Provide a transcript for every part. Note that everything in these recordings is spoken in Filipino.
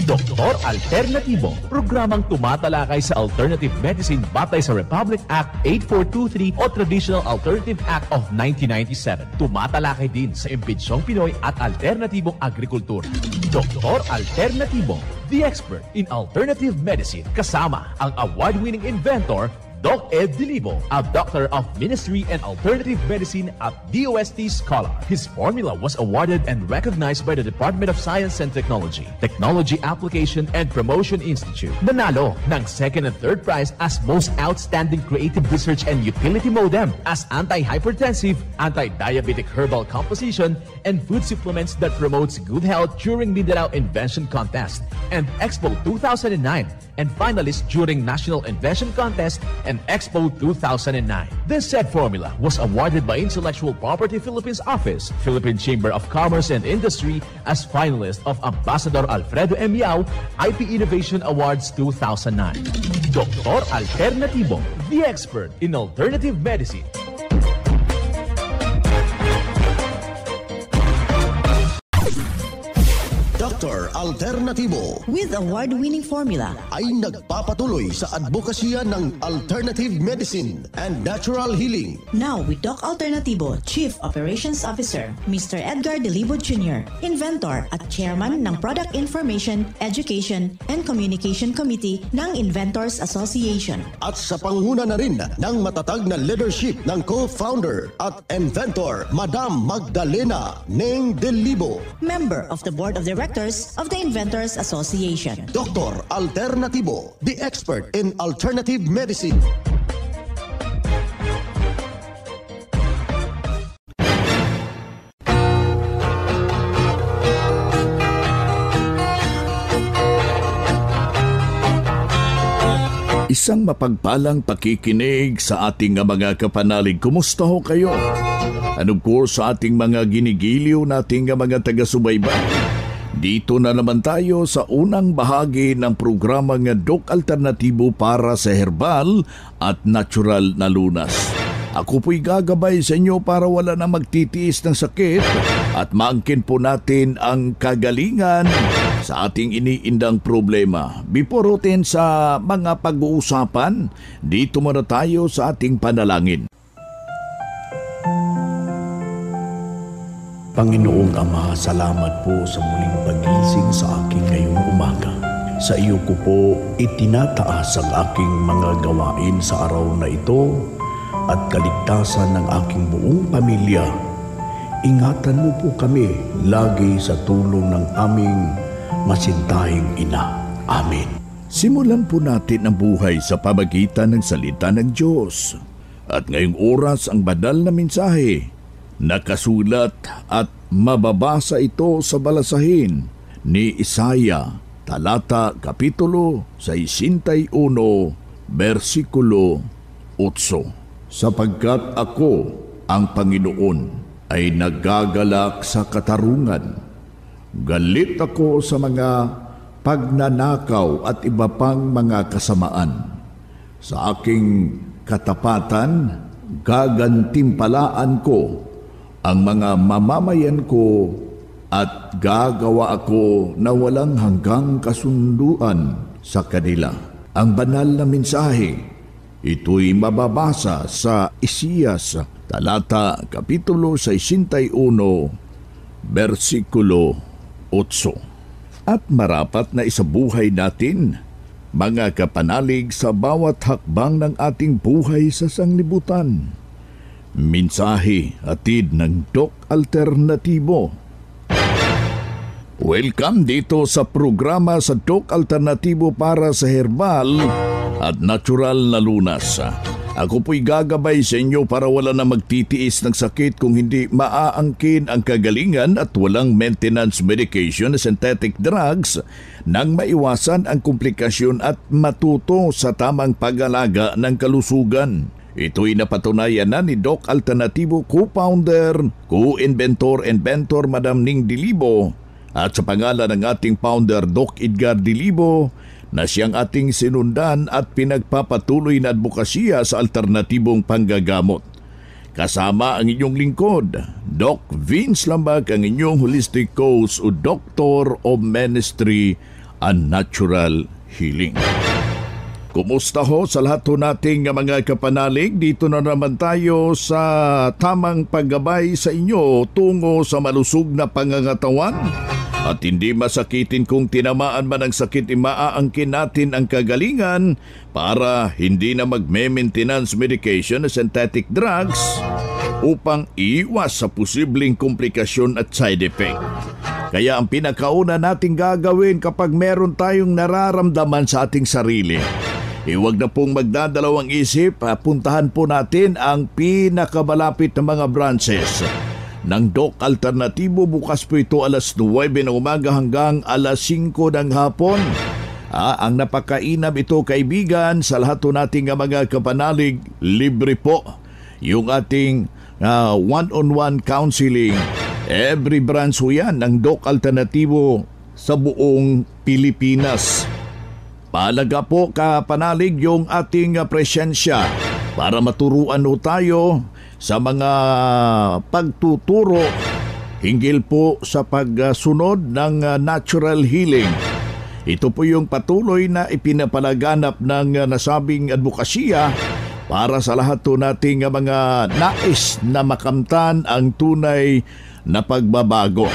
Doktor Alternatibo, programang tumatalakay sa alternative medicine batay sa Republic Act 8423 o Traditional Alternative Act of 1997. Tumatalakay din sa imbitsyong Pinoy at alternatibong agrikultura. Doktor Alternatibo, the expert in alternative medicine, kasama ang award-winning inventor Doc Ed Dilibo, a doctor of ministry and alternative medicine at DOST Scholar. His formula was awarded and recognized by the Department of Science and Technology, Technology Application and Promotion Institute. Nanalo ng second and third prize as Most Outstanding Creative Research and Utility Modem, as anti-hypertensive, anti-diabetic herbal composition, and food supplements that promotes good health during Mindanao Invention Contest and Expo 2009, and finalist during National Invention Contest and Expo 2009. This said formula was awarded by Intellectual Property Philippines Office, Philippine Chamber of Commerce and Industry as finalist of Ambassador Alfredo M. Yao IP Innovation Awards 2009. Doktor Alternatibo, the expert in alternative medicine. Dr. Alternatibo with award-winning formula ay nagpapatuloy sa advokasya ng alternative medicine and natural healing. Now with Doc Alternatibo, Chief Operations Officer, Mr. Edgar Dilibo Jr., Inventor at Chairman ng Product Information, Education and Communication Committee ng Inventors Association. At sa panguna na rin ng matatag na leadership ng co-founder at inventor, Madam Magdalena Neng Dilibo, Member of the Board of Directors of the Inventors Association. Dr. Alternatibo, the expert in alternative medicine. Isang mapagpalang pakikinig sa ating mga kapanalig. Kumusta ho kayo? Anong course sa ating mga ginigiliw nating mga taga-subaybay? Dito na naman tayo sa unang bahagi ng programa nga Doc Alternatibo para sa herbal at natural na lunas. Ako po'y gagabay sa inyo para wala na magtitiis ng sakit at maangkin po natin ang kagalingan sa ating iniindang problema. Before rotin sa mga pag-uusapan, dito muna tayo sa ating panalangin. Panginoong Ama, salamat po sa muling pagising sa akin ngayong umaga. Sa iyo ko po itinataas ang aking mga gawain sa araw na ito at kaligtasan ng aking buong pamilya. Ingatan mo po kami lagi sa tulong ng aming masintahing ina. Amen. Simulan po natin ang buhay sa pamagitan ng salita ng Diyos. At ngayong oras ang banal na mensahe. Nakasulat at mababasa ito sa balasahin ni Isaiah, talata kapitulo 61, versikulo 8. Sapagkat ako, ang Panginoon, ay nagagalak sa katarungan. Galit ako sa mga pagnanakaw at iba pang mga kasamaan. Sa aking katapatan, gagantimpalaan ko ang mga mamamayan ko at gagawa ako na walang hanggang kasunduan sa kanila. Ang banal na mensahe, ito'y mababasa sa Isaias, talata kapitulo 61, versikulo 8. At marapat na isabuhay natin, mga kapanalig, sa bawat hakbang ng ating buhay sa sanglibutan. Mensahe hatid ng Doc Alternatibo. Welcome dito sa programa sa Doc Alternatibo para sa herbal at natural na lunas. Ako po'y gagabay sa inyo para wala na magtitiis ng sakit kung hindi maaangkin ang kagalingan at walang maintenance medication na synthetic drugs nang maiwasan ang komplikasyon at matuto sa tamang pag-alaga ng kalusugan. Ito'y napatunayan na ni Doc Alternatibo co-founder, co-inventor, inventor Madam Ning Dilibo at sa pangalan ng ating founder Doc Edgar Dilibo na siyang ating sinundan at pinagpapatuloy na advokasya sa alternatibong panggagamot. Kasama ang inyong lingkod, Doc Vince Lambag, ang inyong holistic coach o Doctor of Ministry and natural healing. Kumusta ho sa lahat ho nating mga kapanalig? Dito na naman tayo sa tamang paggabay sa inyo tungo sa malusog na pangangatawan. At hindi masakitin kung tinamaan man ang sakit, maaangkin natin ang kagalingan para hindi na mag-maintenance medication na synthetic drugs upang iwas sa posibleng komplikasyon at side effect. Kaya ang pinakauna nating gagawin kapag meron tayong nararamdaman sa ating sarili, huwag na pong magdadalawang isip, puntahan po natin ang pinakamalapit na mga branches ng Doc Alternatibo. Bukas po ito alas 9 ng umaga hanggang alas 5 ng hapon. Ang napakainam ito, kaibigan, sa lahat po nating mga kapanalig, libre po yung ating one-on-one counseling. Every branch po yan ng Doc Alternatibo sa buong Pilipinas. Mahalaga po, kapanalig, yung ating presensya para maturuan ho tayo sa mga pagtuturo hinggil po sa pagsunod ng natural healing. Ito po yung patuloy na ipinapalaganap ng nasabing advokasya para sa lahat po nating mga nais na makamtan ang tunay na pagbabago.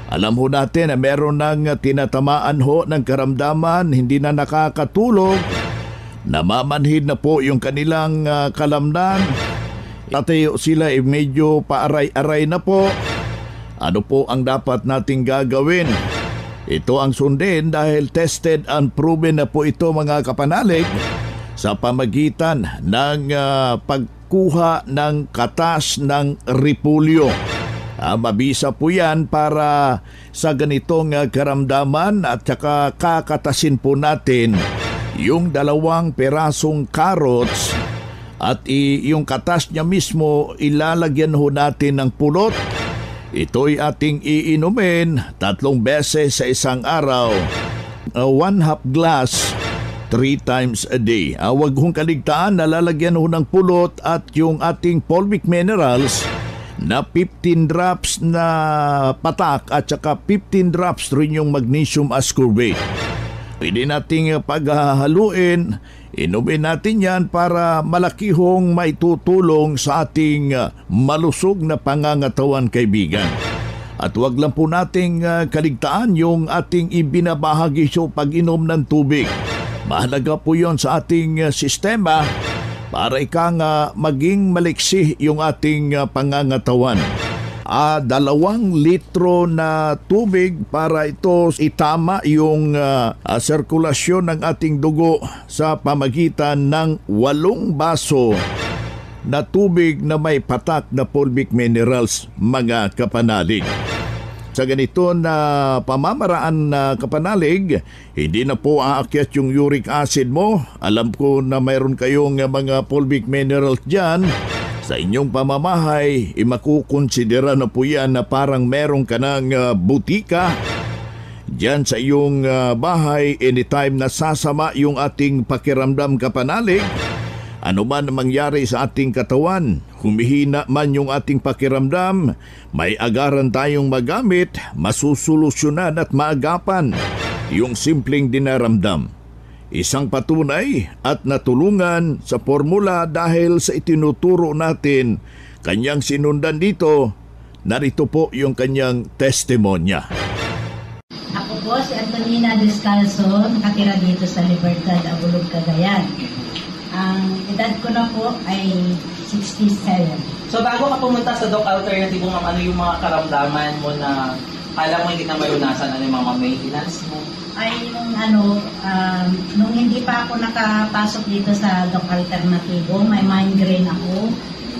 Alam ho natin na meron ng tinatamaan ho ng karamdaman, hindi na nakakatulog, namamanhid na po yung kanilang kalamnan, tatayo sila medyo paaray-aray na po. Ano po ang dapat nating gagawin? Ito ang sundin dahil tested and proven na po ito, mga kapanalig, sa pamagitan ng pagkuha ng katas ng repulyo. Mabisa po yan para sa ganitong karamdaman at saka kakatasin po natin yung 2 perasong carrots at yung katas niya mismo ilalagyan ho natin ng pulot. Ito'y ating iinumin 3 beses sa isang araw, 1/2 glass 3 times a day. Huwag hong kaligtaan, nalalagyan ho ng pulot at yung ating fulvic minerals na 15 drops na patak at saka 15 drops rin yung magnesium ascorbate. Pwede nating paghahaluin, inumin natin yan para malaki hong maitutulong sa ating malusog na pangangatawan, kaibigan. At huwag lang po nating kaligtaan yung ating ibinabahagi sa pag-inom ng tubig. Mahalaga po yon sa ating sistema para maging maliksi yung ating pangangatawan. 2 litro na tubig para ito itama yung sirkulasyon ng ating dugo sa pamagitan ng 8 baso na tubig na may patak na fulvic minerals, mga kapanalig. Sa ganito na pamamaraan na kapanalig, hindi na po aakyat yung uric acid mo. Alam ko na mayroon kayong mga fulvic minerals dyan. Sa inyong pamamahay, makukonsidera na po yan na parang meron ka ng butika dyan sa iyong bahay anytime na sasama yung ating pakiramdam, kapanalig. Ano man mangyari sa ating katawan, humihina man yung ating pakiramdam, may agaran tayong magamit, masusolusyonan at maagapan yung simpleng dinaramdam. Isang patunay at natulungan sa formula dahil sa itinuturo natin, kanyang sinundan dito. Narito po yung kanyang testimonya. Ako po si Antonina Descalzo, nakatira dito sa Libertad, Abulog, Cagayan. Ang edad ko na po ay 67. So bago ka pumunta sa Doc Alternatibo, ano yung mga karamdaman mo na alam mo hindi na malunasan? Ano yung mga maintenance mo? Ay yung nung hindi pa ako nakapasok dito sa Doc Alternatibo, may migraine ako.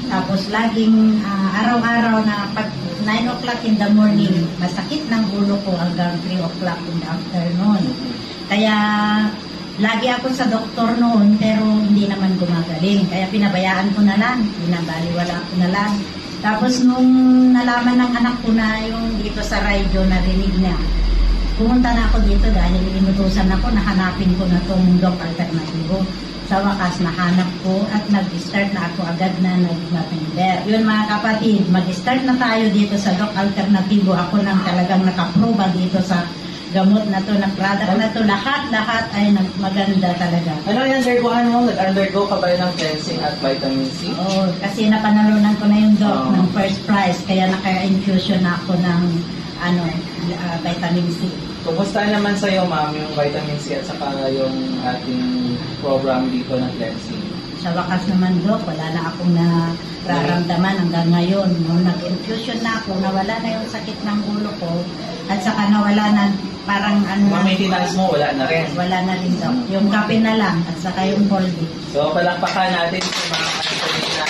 Tapos laging araw-araw na pag 9 o'clock in the morning, masakit ng ulo ko hanggang 3 o'clock in the afternoon. Kaya lagi ako sa doktor noon pero hindi naman gumagaling. Kaya pinabayaan ko na lang, pinabaliwala ko na lang. Tapos nung nalaman ng anak ko na yung dito sa radyo, narinig niya, pumunta na ako dito dahil inutusan ako, nahanapin ko na itong Doc Alternatibo. Sa wakas, nahanap ko at nag-start na ako agad na nag-November. Yun mga kapatid, mag-start na tayo dito sa Doc Alternatibo. Ako nang talagang nakaproba dito sa gamot na to, na product na to, lahat ay maganda talaga. Ano yung undergohan mo? Nag-undergo ka ba ng cleansing at vitamin C? Oo, kasi napanalunan ko na yung doc ng first prize, kaya naka-infusion na ako ng vitamin C. Kumusta naman sa'yo, ma'am, yung vitamin C at saka yung ating program dito na cleansing? Sa wakas naman, doc, wala na akong nararamdaman hanggang ngayon. Nung nag-infusion na ako, nawala na yung sakit ng ulo ko, at saka nawala na parang maintenance mo, wala na rin. Wala na rin, doc. Yung kape na lang, at saka yung Volvic. So, palakpakan natin yung mga kanina.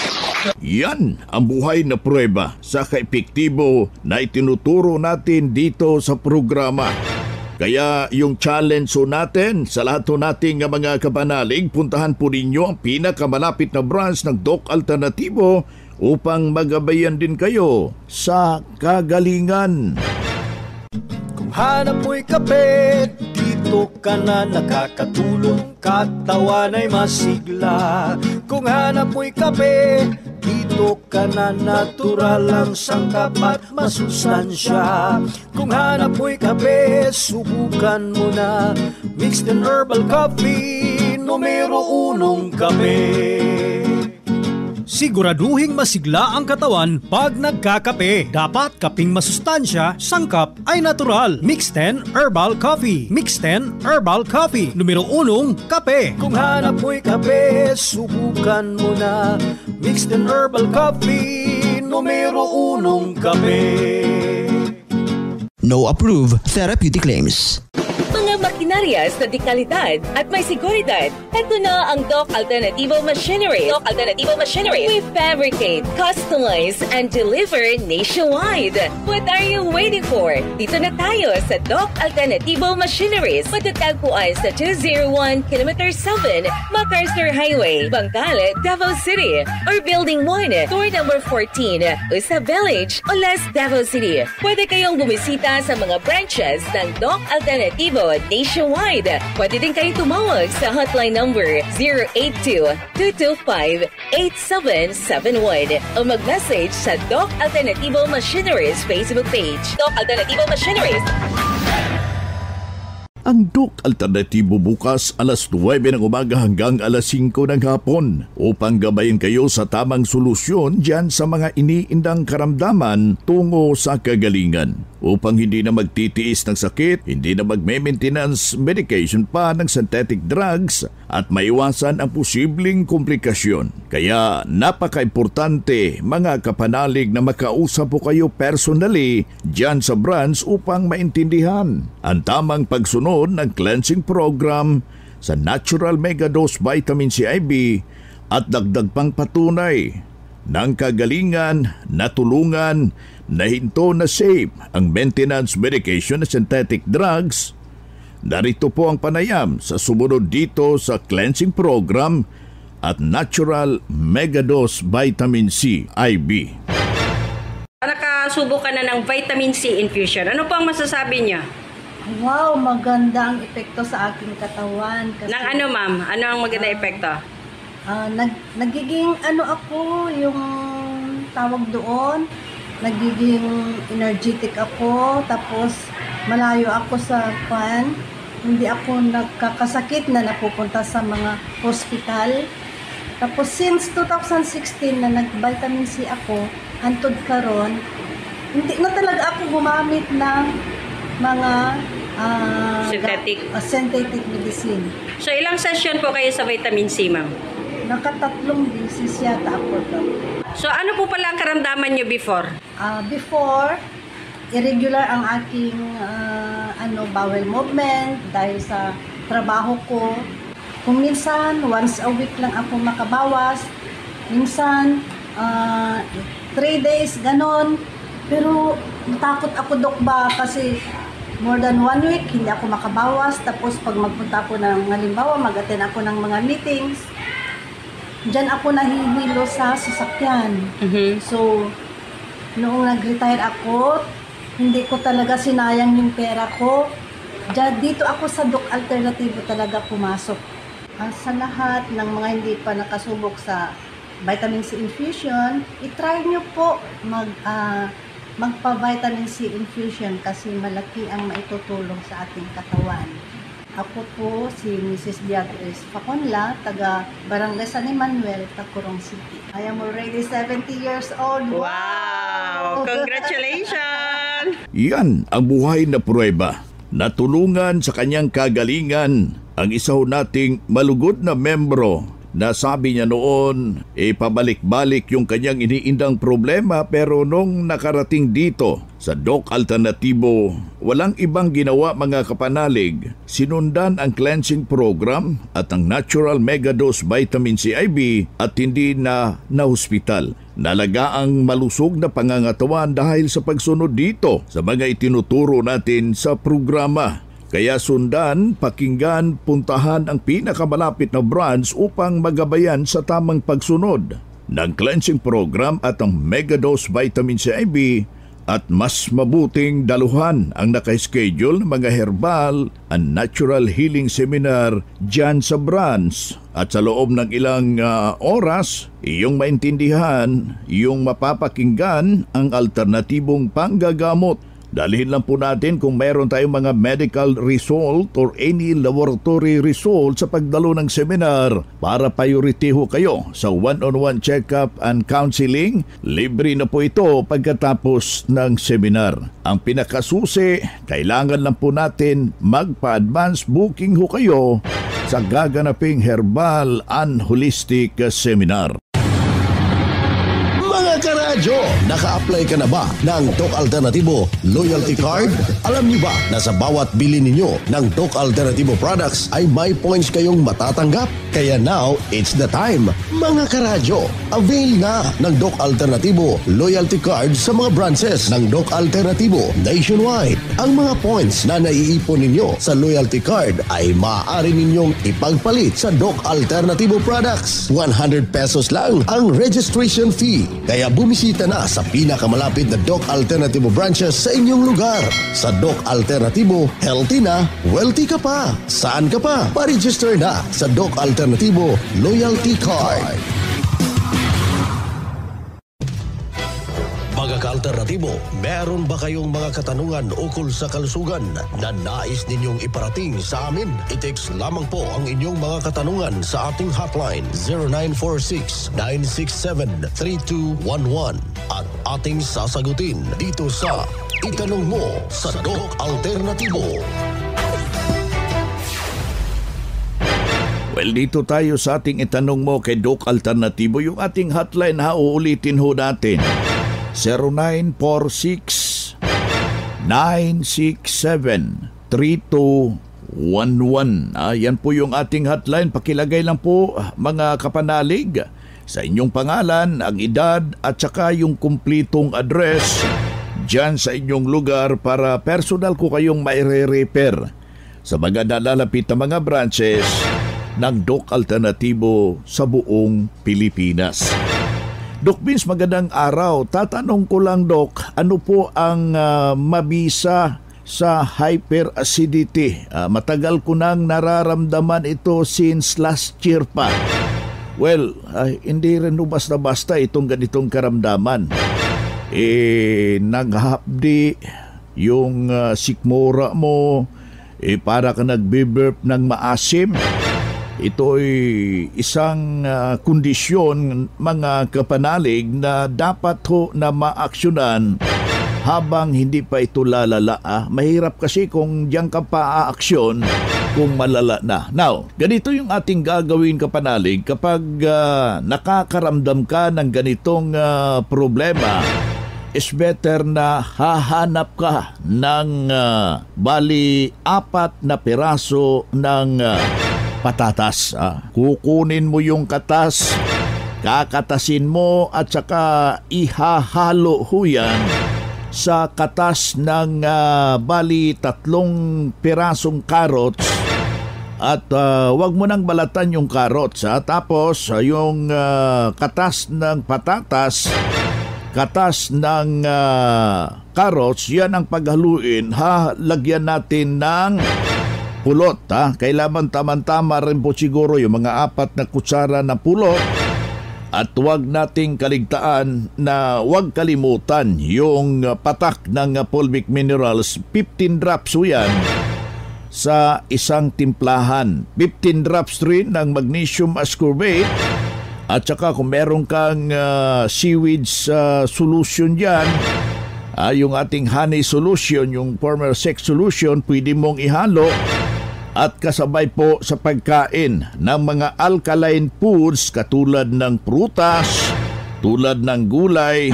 Yan ang buhay na pruweba sa kaepektibo na itinuturo natin dito sa programa. Kaya yung challenge natin sa lahat nating mga kapanalig, puntahan po ninyo ang pinakamalapit na branch ng Doc Alternativo upang magabayan din kayo sa kagalingan. Kung hanap mo'y kape, dito ka na nakakatulong, katawan ay masigla. Kung hanap mo'y kape, dito ka na natural ang sangkap at masustansya. Kung hanap mo'y kape, subukan mo na mixed and herbal coffee, numero 1 kape. Siguraduhing masigla ang katawan pag nagkakape. Dapat kaping masustansya, sangkap ay natural. Mixed 10 Herbal Coffee. Mixed 10 Herbal Coffee. Numero 1, kape. Kung hanap mo'y kape, subukan mo na Mixed 10 Herbal Coffee. Numero 1, kape. No approved therapeutic claims. Mga makinarya sa dekalidad at may seguridad. Ito na ang Doc Alternativo Machinery. Doc Alternativo Machinery. We fabricate, customize, and deliver nationwide. What are you waiting for? Dito na tayo sa Doc Alternativo Machineries. Matatagpuan sa 201 km 7 MacArthur Highway, Bangkal, Davao City. Or Building 1, Door number 14, Usa Village, Olas, Davao City. Pwede kayong bumisita sa mga branches ng Doc Alternativo nationwide. Pwede din kayong tumawag sa hotline number 082-225-8771 o mag-message sa Doc Alternativo Machineries Facebook page. Doc Alternativo Machineries. Ang Doc Alternativo bukas alas 9 ng umaga hanggang alas 5 ng hapon upang gabayin kayo sa tamang solusyon dyan sa mga iniindang karamdaman tungo sa kagalingan. Upang hindi na magtitiis ng sakit, hindi na magme-maintenance medication pa ng synthetic drugs at maiwasan ang posibleng komplikasyon. Kaya napaka-importante mga kapanalig na makausap po kayo personally dyan sa branch upang maintindihan ang tamang pagsunod ng cleansing program sa Natural Megadose Vitamin C IB at dagdag pang patunay ng kagalingan na tulungan na hinto na safe ang maintenance medication na synthetic drugs. Narito po ang panayam sa sumunod dito sa cleansing program at Natural Megadose Vitamin C IB. Nakasubo ka na ng vitamin C infusion. Ano po ang masasabi niya? Wow, maganda ang epekto sa aking katawan. Kasi, Nang ano, ma'am? Ano ang maganda epekto? Nagiging ako, yung tawag doon, nagiging energetic ako, tapos malayo ako sa hindi ako nagkakasakit na napupunta sa mga hospital. Tapos since 2016 na nag-vitamin C ako, hantod karon, hindi na talaga ako gumamit ng mga synthetic medicine. So ilang session po kayo sa vitamin C, ma'am? Nakatatlong beses yata ako daw. So ano po pala ang karamdaman niyo before? Before, irregular ang aking bowel movement dahil sa trabaho ko. Kung minsan, once a week lang ako makabawas. Minsan, 3 days, ganon. Pero natakot ako, Dok, ba? Kasi more than 1 week, hindi ako makabawas. Tapos pag magpunta ako ng, halimbawa, mag-attend ako ng mga meetings, diyan ako nahihilo sa sasakyan. So, noong nag-retire ako, hindi ko talaga sinayang yung pera ko. Dito ako sa Doc Alternativo talaga pumasok. Sa lahat ng mga hindi pa nakasubok sa vitamin C infusion, itry nyo po magpa-vitamin C infusion kasi malaki ang maitutulong sa ating katawan. Ako po si Mrs. Beatriz Faconla, taga Barangay San Emmanuel, Tacurong City. I am already 70 years old. Wow! Congratulations! Yan ang buhay na pruweba. Natulungan sa kanyang kagalingan ang isa nating malugod na membro na sabi niya noon, pabalik-balik yung kanyang iniindang problema, pero nung nakarating dito sa Doc Alternatibo, walang ibang ginawa mga kapanalig. Sinundan ang cleansing program at ang natural megadose vitamin C IV at hindi na hospital. Nalagaang malusog na pangangatawan dahil sa pagsunod dito sa mga itinuturo natin sa programa. Kaya sundan, pakinggan, puntahan ang pinakamalapit na branch upang magabayan sa tamang pagsunod ng cleansing program at ang megadose vitamin C IV at mas mabuting daluhan ang naka-schedule ng mga herbal and natural healing seminar dyan sa branch. At sa loob ng ilang oras, iyong maintindihan, iyong mapapakinggan ang alternatibong panggagamot. Dalhin lang po natin kung mayroon tayong mga medical result or any laboratory result sa pagdalo ng seminar para priority ho kayo sa one-on-one check-up and counseling. Libre na po ito pagkatapos ng seminar. Ang pinakasusi, kailangan lang po natin magpa-advance booking ho kayo sa gaganaping herbal and holistic seminar. Karadyo, naka-apply ka na ba ng Doc Alternatibo Loyalty Card? Alam niyo ba na sa bawat bili ninyo ng Doc Alternatibo products ay may points kayong matatanggap? Kaya now, it's the time. Mga karadyo, avail na ng Doc Alternatibo Loyalty Card sa mga branches ng Doc Alternatibo nationwide. Ang mga points na naiipon ninyo sa Loyalty Card ay maaari ninyong ipagpalit sa Doc Alternatibo products. 100 pesos lang ang registration fee. Kaya bumisita na sa pinakamalapit na Doc Alternatibo branches sa inyong lugar. Sa Doc Alternatibo, healthy na, wealthy ka pa. Saan ka pa? Pa-register na sa Doc Alternatibo Loyalty Card. Mga ka-alternatibo, meron ba kayong mga katanungan ukol sa kalusugan na nais ninyong iparating sa amin? I-text lamang po ang inyong mga katanungan sa ating hotline 0946-967-3211 at ating sasagutin dito sa Itanong Mo sa Doc Alternatibo. Well, dito tayo sa ating Itanong Mo kay Doc Alternatibo. Yung ating hotline uulitin ho natin. 0946-967-3211. Yan po yung ating hotline. Pakilagay lang po mga kapanalig sa inyong pangalan, ang edad at saka yung kumplitong address dyan sa inyong lugar para personal ko kayong maire-repair sa mga nalalapit na mga branches ng Doc Alternatibo sa buong Pilipinas. Doc Vince, magandang araw. Tatanong ko lang, Doc, ano po ang mabisa sa hyperacidity? Matagal ko nang nararamdaman ito since last year pa. Well, hindi rin basta-basta itong ganitong karamdaman. Naghahapdi yung sikmura mo, para ka nagbe-burp ng maasim. Ito'y isang kondisyon, mga kapanalig, na dapat ho na maaksyonan habang hindi pa ito lalala. Mahirap kasi kung diyan ka pa aaksyon kung malala na. Now, ganito yung ating gagawin, kapanalig, kapag nakakaramdam ka ng ganitong problema, is better na hahanap ka ng bali 4 na piraso ng patatas. Kukunin mo yung katas, kakatasin mo at saka ihahalo ho yan sa katas ng bali 3 pirasong carrots at wag mo nang balatan yung carrots. Tapos yung katas ng patatas, katas ng carrots, yan ang paghaluin. Lagyan natin ng pulot. Kailangan tama-tama rin po siguro yung mga 4 na kutsara na pulot At huwag nating kaligtaan na huwag kalimutan yung patak ng fulvic minerals, 15 drops o yan sa isang timplahan. 15 drops rin ng magnesium ascorbate. At saka kung meron kang seaweed solution dyan, yung ating honey solution, yung former sex solution, pwede mong ihalo. At kasabay po sa pagkain ng mga alkaline foods katulad ng prutas, tulad ng gulay.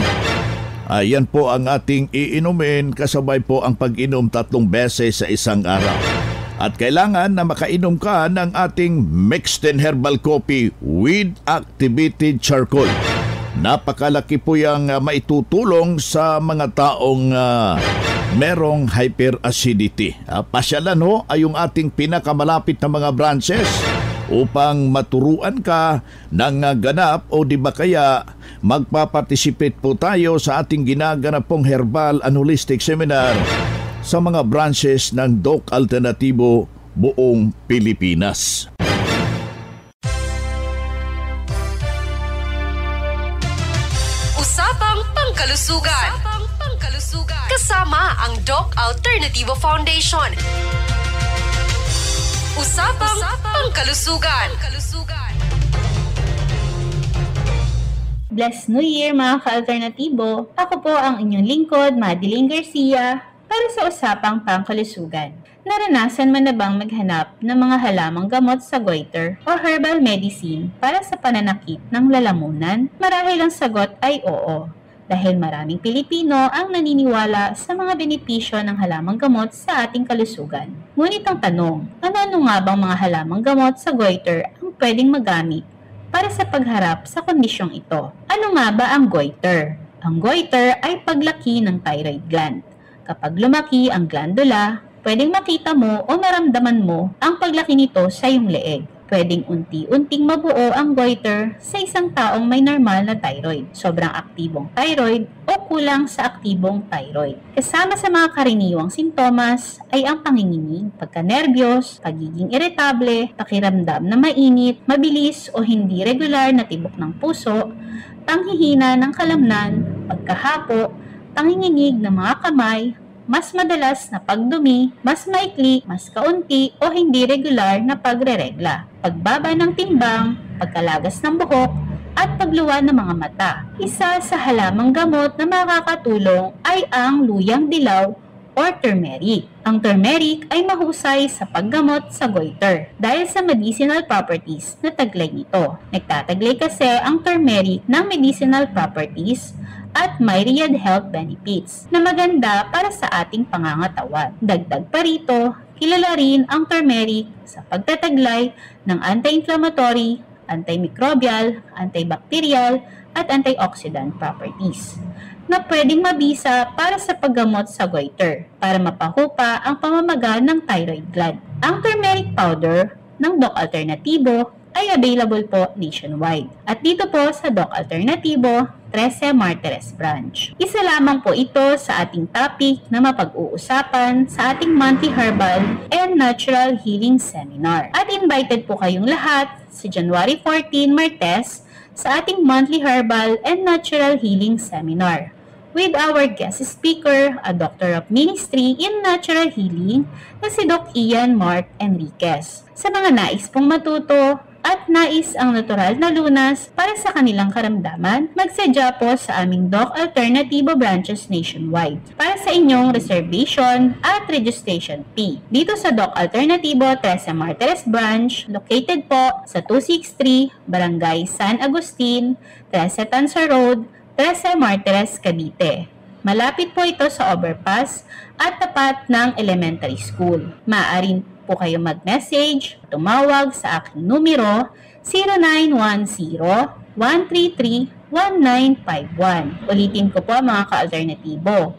Ayan po ang ating iinumin, kasabay po ang pag-inom 3 beses sa isang araw. At kailangan na makainom ka ng ating mixed and herbal coffee with activated charcoal. Napakalaki po yung maitutulong sa mga taong merong hyperacidity. Pasyalan ho ay yung ating pinakamalapit na mga branches upang maturuan ka ng ganap o di ba kaya magpaparticipate po tayo sa ating ginaganap pong herbal and holistic seminar sa mga branches ng Doc Alternativo buong Pilipinas. Usapang Pangkalusugan. Kasama ang Doc Alternativo Foundation. Usapang Pangkalusugan. Blessed New Year mga ka-alternatibo. Ako po ang inyong lingkod, Madeline Garcia, para sa Usapang Pangkalusugan. Naranasan man na bang maghanap ng mga halamang gamot sa goiter o herbal medicine para sa pananakit ng lalamunan? Marahil ang sagot ay oo. Dahil maraming Pilipino ang naniniwala sa mga benepisyo ng halamang gamot sa ating kalusugan. Ngunit ang tanong, ano nga bang mga halamang gamot sa goiter ang pwedeng magamit para sa pagharap sa kondisyong ito? Ano nga ba ang goiter? Ang goiter ay paglaki ng thyroid gland. Kapag lumaki ang glandula, pwedeng makita mo o naramdaman mo ang paglaki nito sa iyong leeg. Pwedeng unti-unting mabuo ang goiter sa isang taong may normal na thyroid, sobrang aktibong thyroid o kulang sa aktibong thyroid. Kasama sa mga karaniwang sintomas ay ang panginginig, pagkanerbiyos, pagiging iritable, pakiramdam na mainit, mabilis o hindi regular na tibok ng puso, panghihina ng kalamnan, pagkahapo, panginginig ng mga kamay, mas madalas na pagdumi, mas maikli, mas kaunti o hindi regular na pagreregla, pagbaba ng timbang, pagkalagas ng buhok, at pagluwa ng mga mata. Isa sa halamang gamot na makakatulong ay ang luyang dilaw or turmeric. Ang turmeric ay mahusay sa paggamot sa goiter dahil sa medicinal properties na taglay nito. Nagtataglay kasi ang turmeric ng medicinal properties at myriad health benefits na maganda para sa ating pangangatawan. Dagdag pa rito, kilala rin ang turmeric sa pagtataglay ng anti-inflammatory, antimicrobial, antibacterial, at antioxidant properties na pwedeng mabisa para sa paggamot sa goiter para mapahupa ang pamamaga ng thyroid gland. Ang turmeric powder ng Doc Alternativo ay available po nationwide. At dito po sa Doc Alternativo, 13 Martires Branch. Isa lamang po ito sa ating topic na mapag-uusapan sa ating monthly herbal and natural healing seminar. At invited po kayong lahat sa January 14, Martes, sa ating monthly herbal and natural healing seminar with our guest speaker, a Doctor of Ministry in Natural Healing na si Doc Ian Mark Enriquez. Sa mga nais pong matuto at nais ang natural na lunas para sa kanilang karamdaman, magsadya po sa aming Doc Alternativo branches nationwide para sa inyong reservation at registration fee. Dito sa Doc Alternativo 13 Martires Branch, located po sa 263 Barangay San Agustin, 13 Tanza Road, 13 Martires, Cavite. Malapit po ito sa overpass at tapat ng elementary school. Maaari po kayo mag-message, tumawag sa aking numero 0910-133-1951. Ulitin ko po mga ka-alternatibo,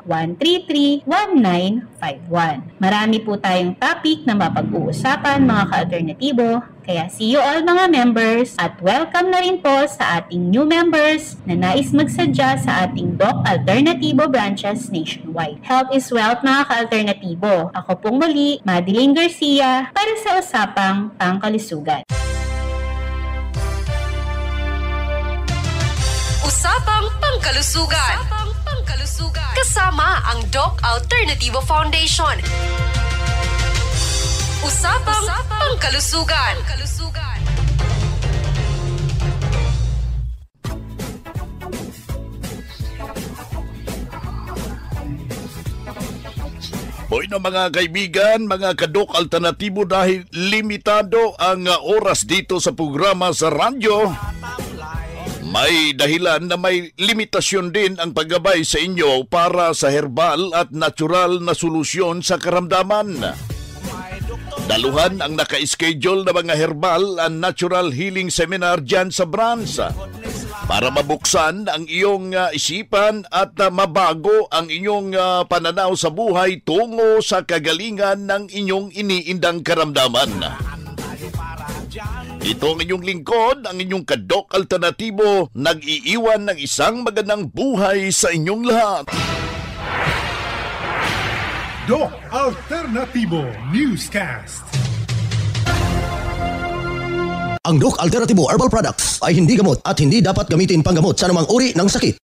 0910-133-1951. Marami po tayong topic na mapag-uusapan mga ka-alternatibo, kaya see you all mga members at welcome na rin po sa ating new members na nais magsadya sa ating Doc Alternativo branches nationwide. Health is wealth mga ka-alternatibo. Ako pong muli, Madeline Garcia, para sa Usapang Pangkalusugan. pangkalusugan. Kasama ang Doc Alternativo Foundation. Usapang pangkalusugan. Hoy na mga kaibigan, mga kadok alternatibo, dahil limitado ang oras dito sa programa sa radyo, may dahilan na may limitasyon din ang paggabay sa inyo para sa herbal at natural na solusyon sa karamdaman. Daluhan ang naka-schedule na mga herbal and natural healing seminar dyan sa branch para mabuksan ang iyong isipan at mabago ang inyong pananaw sa buhay tungo sa kagalingan ng inyong iniindang karamdaman. Ito ang inyong lingkod, ang inyong kadok alternatibo, nag-iiwan ng isang magandang buhay sa inyong lahat. Doc Alternativo Newscast. Ang Doc Alternativo Herbal Products ay hindi gamot at hindi dapat gamitin panggamot sa anumang uri ng sakit.